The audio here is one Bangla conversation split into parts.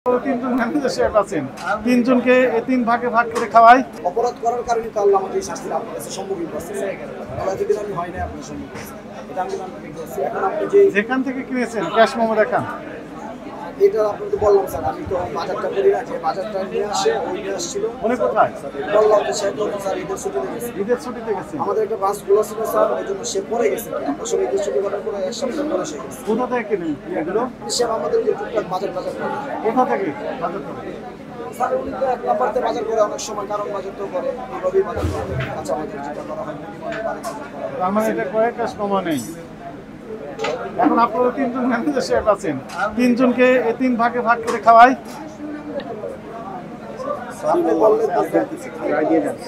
তিনজন ম্যানেজার সাহেব আছেন, তিনজনকে এই তিন ভাগে ভাগ করে খাওয়াই। অপরাধ করার কারণে তো আল্লাহ আমাকে এই শাস্তির আপনার কাছে সম্মুখীন করছে। এতদিন আমি হয় না আপনার সম্মুখীন, এটা আমি আপনাকে করছি। এখন আপনি যেখান থেকে কিনেছেন ক্যাশ মেমো দেখান। এটা আপনাকে বললাম স্যার, আমি তো বাজারটা করি না, যে বাজারটা নিয়ে আসে ওই নিয়ে আসছিল। মনে কোথায় বললাম যে সে তো স্যার ঈদের ছুটিতে গেছে। ঈদের ছুটিতে গেছে। আমাদের একটা বাস খোলা ছিল স্যার, ওই জন্য সে পরে গেছে। আপনার সঙ্গে ঈদের ছুটি করার পরে এক সপ্তাহ পরে সে গেছে। কোথা থেকে কিনেন এগুলো? সে আমাদের যে টুকটাক বাজার করে। কোথা থেকে বাজার করে? স্যার উনি তো এক নাম্বারতে বাজার করে অনেক সময়, কারণ বাজার তো করে এইভাবেই বাজার করে। আচ্ছা বাজার যেটা করা হয় তার মানে এটা কয়েক ক্যাশ মেমো নেই। এখন আপনারা তিনজন ম্যানেজার সাহেব আছেন, তিনজনকে এই তিন ভাগে ভাগ করে খাওয়াই। আপনি বললেন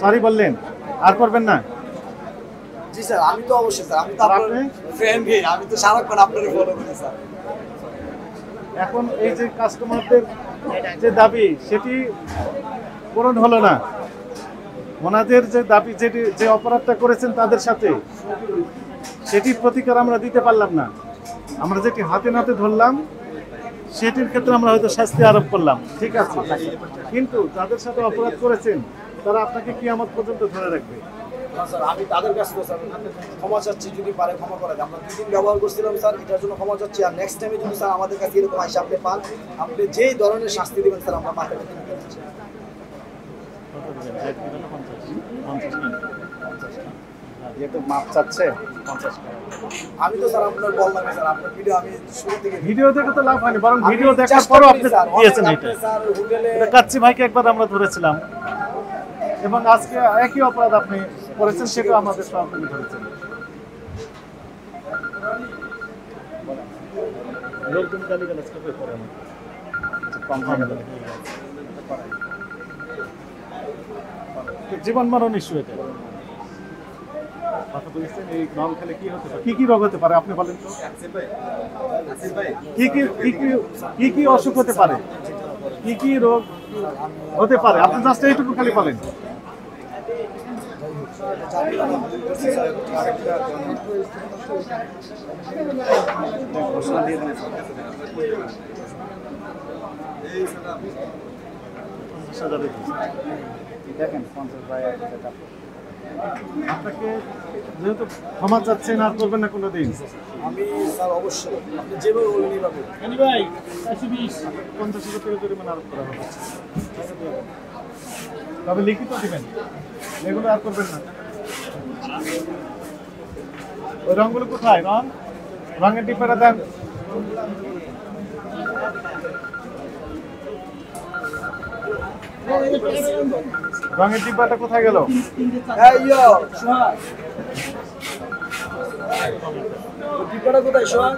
সরি বললেন, আর করবেন না? জি স্যার, আমি তো অবশ্যই স্যার, আমি তো আপনার ফ্রেন্ড, আমি তো সারাক্ষণ আপনার ফলো করি স্যার। এখন এই যে কাস্টমারদের যে দাবি সেটি পূরণ হলো না, ওনাদের যে দাবি যে অপরাধটা করেছেন তাদের সাথে, সেটি প্রতিকার আমরা দিতে পারলাম না। আমরা যেটি হাতে নাতে ধরলাম সেটির ক্ষেত্রে আমরা হয়তো শাস্তি আরোপ করলাম, ঠিক আছে, কিন্তু যাদের সাথে অপরাধ করেছেন তারা আপনাকে কিয়ামত পর্যন্ত ধরে রাখবে। স্যার আমি তাদের কাছে তো স্যার ক্ষমা চাচ্ছি, যদি পারে ক্ষমা করে দেয়। আমরা দুদিন ব্যবহার করছিলাম স্যার, এটার জন্য ক্ষমা চাচ্ছি। আর নেক্সট টাইমে যদি স্যার আমাদের কাছে এরকম আইসা আপনি পান, আপনি যেই ধরনের শাস্তি দেবেন স্যার আমরা মাথাটা কিনে দিচ্ছি। যেহেতু মাপ চাচ্ছে আমি তো স্যার আপনার বললাম স্যার, আপনার ভিডিও আমি শুরু থেকে ভিডিও দেখে তো লাভ হয়নি, বরং ভিডিও দেখার পরও আপনি দিয়েছেন। এটা কাচ্চি ভাইকে একবার আমরা ধরেছিলাম এবং আজকে একই অপরাধ আপনি করেছেন, সেটাও আমাদের সহকর্মী ধরেছেন। লোকজন গালিগালাজ করে করে জীবন মরণ ইস্যু এটা। কথা বলছেন এই রং খেলে কি হতে পারে, কি রোগ হতে পারে আপনি বলেন তো? কি অসুখ হতে পারে, কি রোগ হতে পারে, আপনি জাস্ট এইটুকু খালি বলেন। দেখেন আপনাকে যেহেতু ক্ষমা চাচ্ছেন, আর করবেন না কোনোদিন। আমি স্যার অবশ্যই আপনি যেভাবে বলবেন এইভাবে। 50,000 টাকা জরিমানা আরোপ করা হবে, তবে লিখিত দিবেন, এগুলো আর করবেন না। ওই রঙগুলো কোথায়? রঙের ডিব্বাটা দেন। রঙের ডিব্বাটা কোথায় গেল? ডিব্বাটা কোথায় সোহাগ?